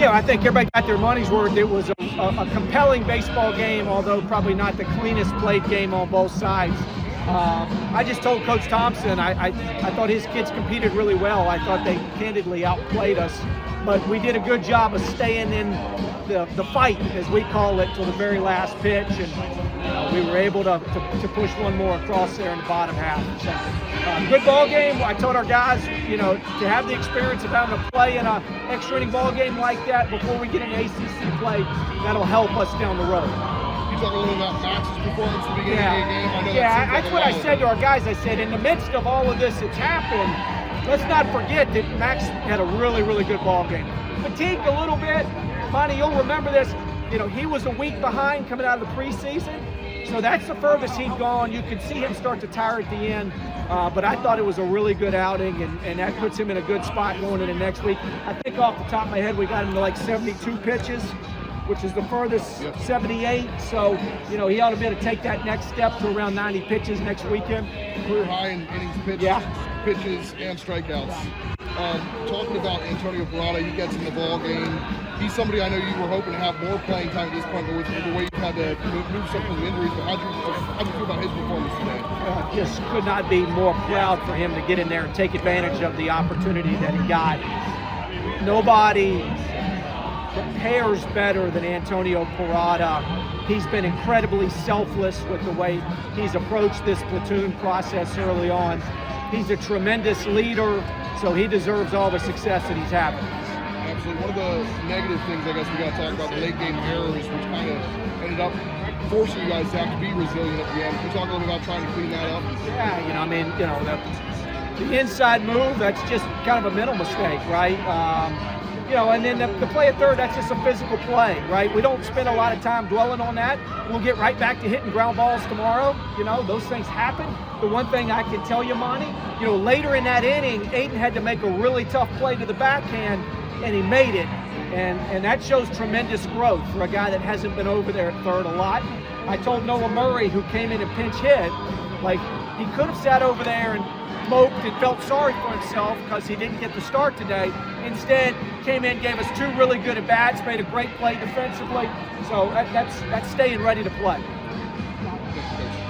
Yeah, I think everybody got their money's worth. It was a compelling baseball game, although probably not the cleanest played game on both sides. I just told Coach Thompson I thought his kids competed really well. I thought they candidly outplayed us, but we did a good job of staying in the fight, as we call it, till the very last pitch, and we were able to push one more across there in the bottom half. So, good ball game. I told our guys, to have the experience of having to play in an extra inning ball game like that before we get into ACC play, that'll help us down the road. You talk a little about Max's performance at the beginning of the game. I know that's what I said to our guys. I said, in the midst of all of this that's happened, let's not forget that Max had a really, really good ball game. Fatigued a little bit. Monty, you'll remember this. He was a week behind coming out of the preseason, so that's the furthest he'd gone. You could see him start to tire at the end, but I thought it was a really good outing, and that puts him in a good spot going into next week. I think off the top of my head, we got him to like 72 pitches, which is the furthest, 78. So, he ought to be able to take that next step to around 90 pitches next weekend. Career high in innings pitches and strikeouts. Talking about Antonio Parada, he gets in the ball game. He's somebody I know you were hoping to have more playing time at this point, but with the way you had to move some of the injuries. But how'd you feel about his performance today? Just could not be more proud for him to get in there and take advantage of the opportunity that he got. Nobody prepares better than Antonio Parada. He's been incredibly selfless with the way he's approached this platoon process early on. He's a tremendous leader, so he deserves all the success that he's having. Absolutely. One of the negative things I guess we got to talk about, the late game errors, which kind of ended up forcing you guys to have to be resilient at the end. Can you talk a little bit about trying to clean that up? Yeah, the inside move, that's just kind of a mental mistake, right? And then the play at third, that's just a physical play, right? We don't spend a lot of time dwelling on that. We'll get right back to hitting ground balls tomorrow. Those things happen. The one thing I can tell you, Monty, later in that inning, Aiden had to make a really tough play to the backhand, and he made it. And that shows tremendous growth for a guy that hasn't been over there at third a lot. I told Noah Murray, who came in and pinch hit, he could have sat over there and moped and felt sorry for himself because he didn't get the start today. Instead, came in, gave us two really good at-bats, made a great play defensively. So that's staying ready to play.